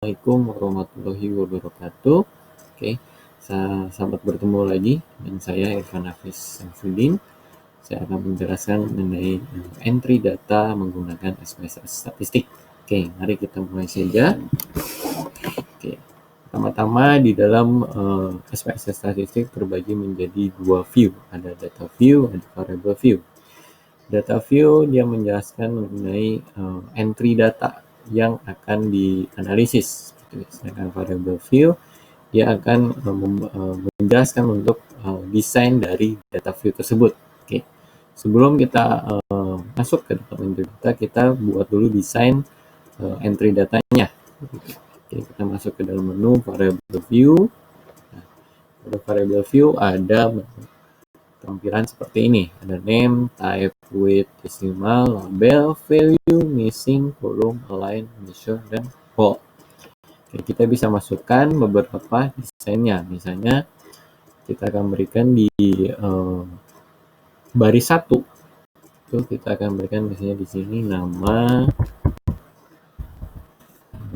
Assalamualaikum warahmatullahi wabarakatuh. Oke, selamat bertemu lagi dengan saya Irfan Hafiz Samsudin. Saya akan menjelaskan mengenai entry data menggunakan SPSS statistik. Oke, mari kita mulai saja. Oke, pertama-tama di dalam SPSS statistik terbagi menjadi dua view. Ada data view, ada variable view. Data view dia menjelaskan mengenai entry data yang akan dianalisis. Sedangkan variable view dia akan menjelaskan untuk desain dari data view tersebut. Oke. Sebelum kita masuk ke dalam entry data, kita buat dulu desain entry datanya. Oke, kita masuk ke dalam menu variable view. Nah, pada variable view ada tampilan seperti ini, ada name, type, width, decimal, label, value, missing, column, align, measure, dan bold. Oke, kita bisa masukkan beberapa desainnya. Misalnya kita akan berikan di baris 1 itu kita akan berikan misalnya di sini nama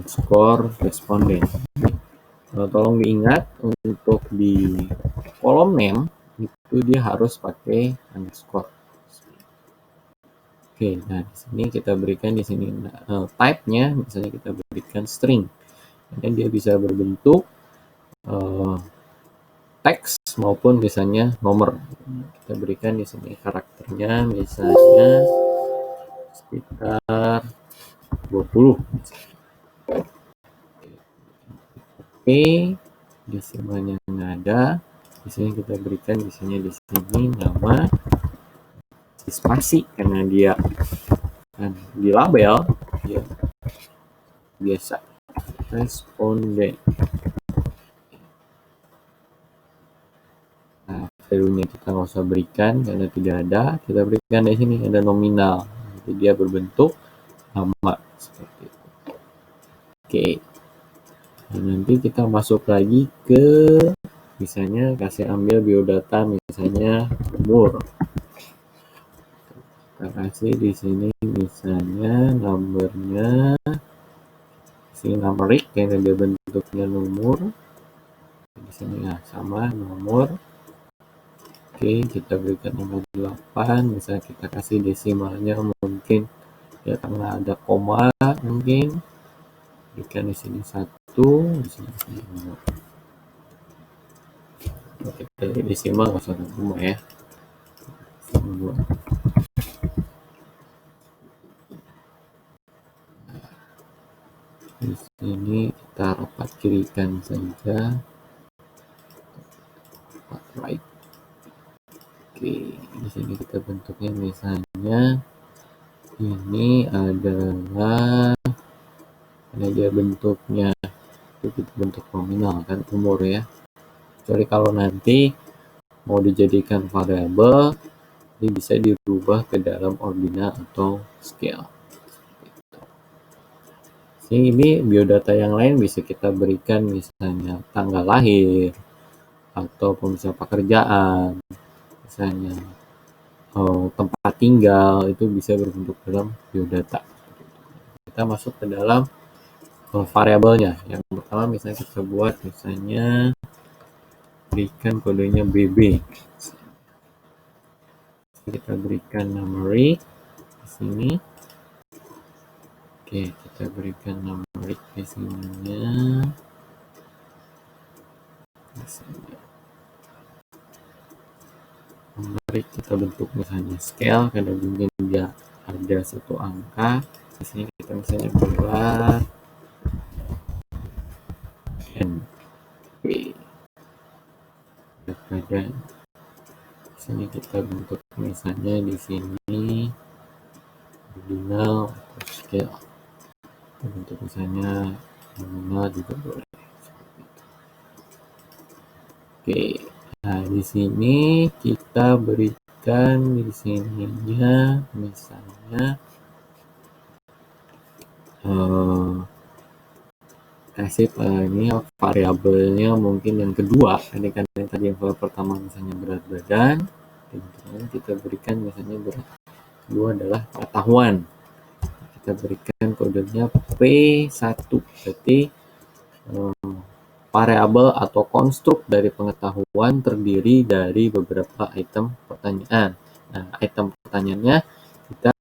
skor responden. Tolong diingat untuk di kolom name itu dia harus pakai underscore. Oke, nah di sini kita berikan di sini type-nya, misalnya kita berikan string, dan dia bisa berbentuk teks maupun misalnya nomor. Kita berikan di sini karakternya misalnya sekitar 20. Oke, desimalnya nggak ada. Di sini kita berikan misalnya di sini nama spasi karena dia di label dia biasa responden. Nah, value-nya kita nggak usah berikan karena tidak ada. Kita berikan di sini ada nominal, jadi dia berbentuk nama seperti itu. Oke, nah, nanti kita masuk lagi ke misalnya kasih ambil biodata misalnya umur. Kita kasih di sini misalnya nomornya sini numerik karena dia bentuknya nomor. Di sini ya sama nomor. Oke, kita berikan nomor 8, misalnya kita kasih desimalnya mungkin ya karena ada koma mungkin berikan di sini 1, di sini 5. Oke, dari desimal nggak usah koma ya. 2. Di sini kita rapat kirikan saja, rapat right. Oke, di sini kita bentuknya misalnya ini adalah karena dia bentuknya itu bentuk nominal kan umur ya. Kecuali kalau nanti mau dijadikan variabel, ini bisa dirubah ke dalam ordinal atau scale. Ini biodata yang lain bisa kita berikan misalnya tanggal lahir atau misalnya pekerjaan, misalnya tempat tinggal, itu bisa berbentuk dalam biodata. Kita masuk ke dalam variabelnya. Yang pertama misalnya kita buat misalnya berikan kodenya BB. Kita berikan numeric di sini. Oke, kita berikan numeric di sininya. Numeric kita bentuk misalnya scale karena mungkin dia ada satu angka. Di sini kita misalnya buat N. Oke. Dan di sini kita bentuk misalnya di sini ordinal atau scale. Kita bentuk misalnya nominal juga boleh. Oke, nah di sini kita berikan di sininya misalnya kasih ini variabelnya mungkin yang kedua, ini kan yang tadi yang pertama misalnya berat badan, kita berikan misalnya berat kedua adalah pengetahuan. Kita berikan kodenya P1, berarti variabel atau konstruk dari pengetahuan terdiri dari beberapa item pertanyaan. Nah, item pertanyaannya kita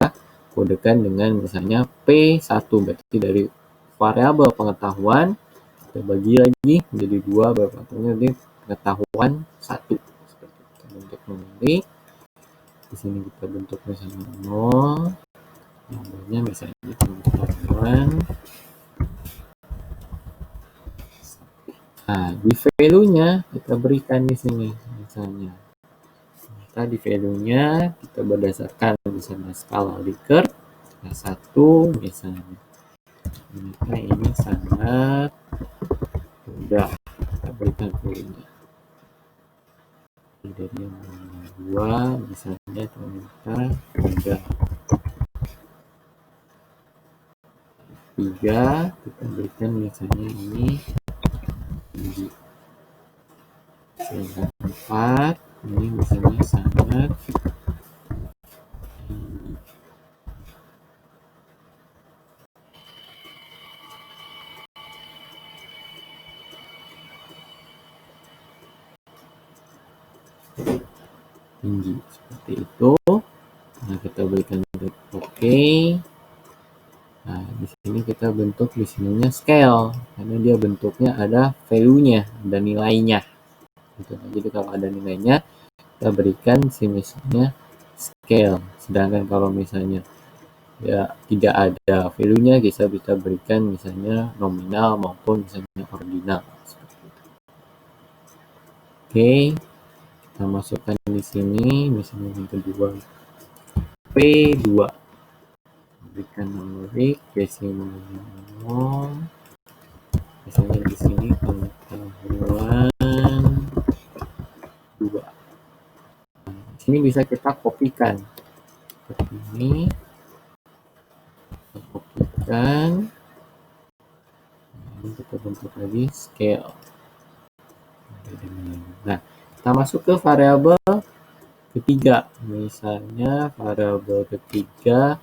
kodekan dengan misalnya P1, berarti dari variabel pengetahuan kita bagi lagi menjadi 2, berarti jadi pengetahuan 1. Seperti itu bentuk numerik. Di sini kita bentuk misalnya 0, namanya misalnya pengetahuan. Nah, di value-nya kita berikan di sini misalnya. Kita di value-nya kita berdasarkan misalnya skala Likert kelas 1 misalnya. Maka ini sangat mudah. Kita berikan value-nya. Dari yang 2 misalnya ternyata mudah. 3 kita berikan misalnya ini tinggi. Sedangkan 4 ini misalnya sangat tinggi. Tinggi seperti itu. Nah, kita berikan OK. Nah, di sini kita bentuk di sininya scale karena dia bentuknya ada value-nya, ada nilainya. Gitu. Jadi kalau ada nilainya kita berikan si misalnya scale. Sedangkan kalau misalnya ya tidak ada value-nya, kita bisa berikan misalnya nominal maupun misalnya ordinal. Seperti itu. Oke, kita masukkan di sini misalnya yang kedua P2. Berikan numerik desimalnya 0. Misalnya di sini pengetahuan 2. Di sini bisa kita kopikan seperti ini. Kita kopikan. Ini kita bentuk lagi scale. Nah, kita masuk ke variabel ketiga. Misalnya variabel ketiga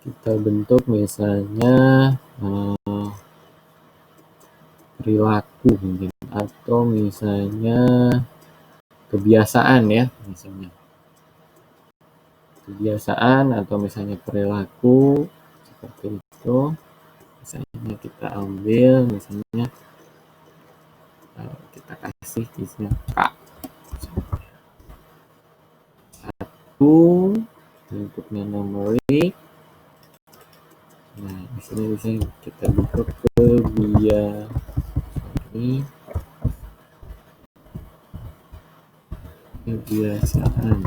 kita bentuk misalnya perilaku mungkin, atau misalnya kebiasaan ya, misalnya kebiasaan atau misalnya perilaku seperti itu. Misalnya kita ambil misalnya kita kasih isinya K 1 bentuknya numerik. Nah, di sini bisa kita bentuk kebiasaan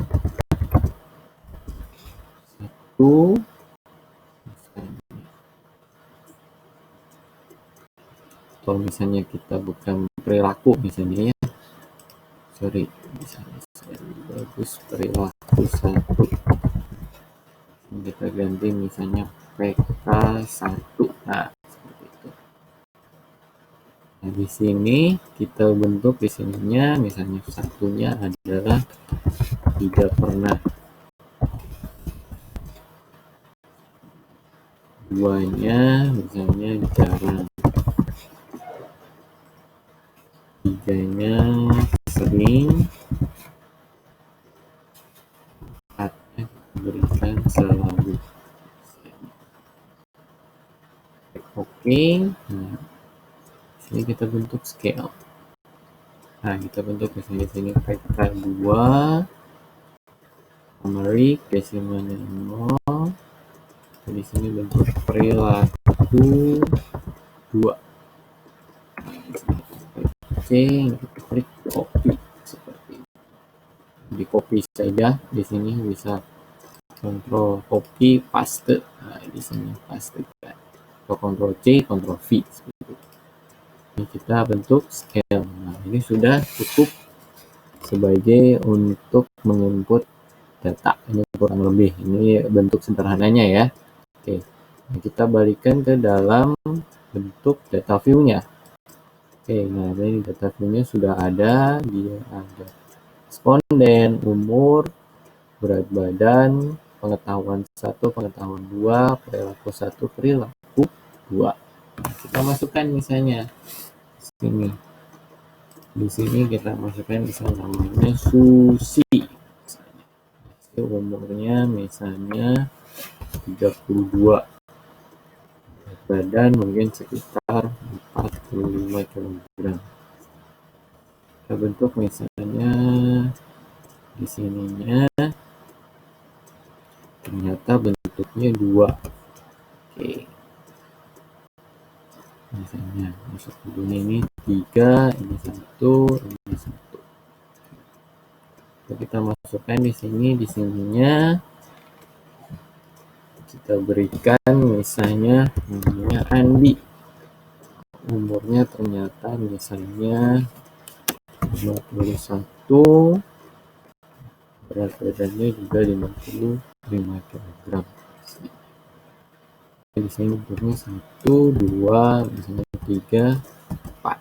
1. Atau misalnya kita bukan perilaku misalnya ya, sorry, misalnya bagus perilaku 1. Kita ganti misalnya PK1. Nah, seperti itu. Nah, di sini kita bentuk di sininya misalnya satunya adalah tidak pernah. 2-nya misalnya jarang. 3-nya sering. 4-nya berikan selalu. Oke. Nah, sini kita bentuk scale. Nah, kita bentuk misalnya sini PK2 numerik desimalnya 0. Di sini bentuk perilaku 2. C, kita klik copy seperti ini. Di copy saja di sini bisa Ctrl copy paste. Nah, di sini paste atau Ctrl C, Ctrl V seperti itu. Ini kita bentuk scale. Nah, ini sudah cukup sebagai untuk menginput data. Ini kurang lebih. Ini bentuk sederhananya ya. Oke, nah, kita balikan ke dalam bentuk data view-nya. Oke, nah ini data view-nya sudah ada. Dia ada responden, umur, berat badan, pengetahuan 1, pengetahuan 2, perilaku 1, perilaku 2. Kita masukkan misalnya sini. Di sini kita masukkan misalnya namanya Susi. Umurnya misalnya 32. Badan mungkin sekitar 45 kg. Kita bentuk misalnya di sininya ternyata bentuknya 2. Oke. Misalnya masuk dulunya ini 3, ini 1, ini 1. Kita masukkan di sini, di sininya kita berikan misalnya namanya Andi. Umurnya ternyata misalnya 51, berat badannya juga 55 kg. Di sini bentuknya 1, 2, misalnya 3, 4.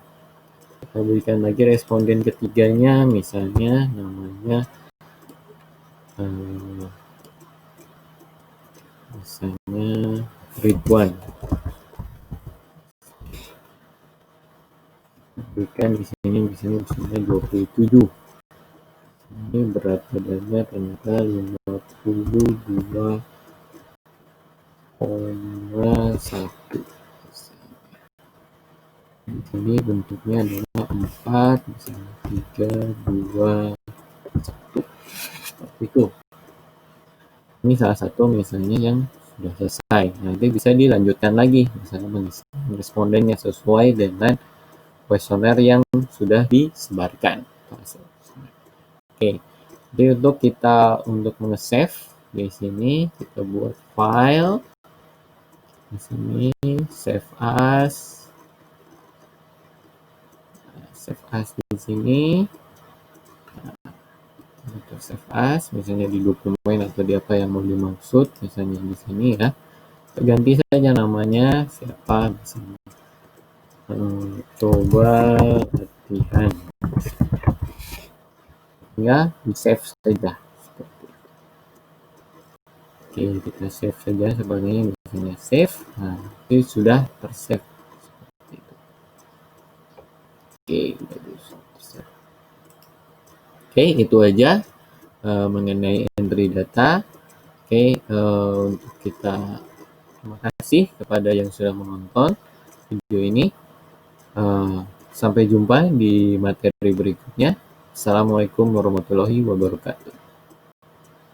Kita berikan lagi responden ketiganya, misalnya namanya misalnya Ridwan. Berikan di sini misalnya 27. Ini berat badannya ternyata 52,1. Ini bentuknya adalah 4, misalnya 3, 2, 1. Seperti itu. Ini salah satu misalnya yang sudah selesai. Nanti bisa dilanjutkan lagi, misalnya respondennya sesuai dengan kuesioner yang sudah disebarkan. Oke, jadi untuk nge-save di sini kita buat file di sini, save as di sini. Untuk save as misalnya di dokumen atau di apa yang mau dimaksud, misalnya di sini ya, ganti saja namanya siapa, misalnya coba latihan, ya di save saja seperti itu. Oke, kita save saja sebagai misalnya save. Nah, itu sudah tersave seperti itu. Oke, bagus. Oke, itu aja mengenai entry data. Oke, untuk kita terima kasih kepada yang sudah menonton video ini. Sampai jumpa di materi berikutnya. Assalamualaikum warahmatullahi wabarakatuh.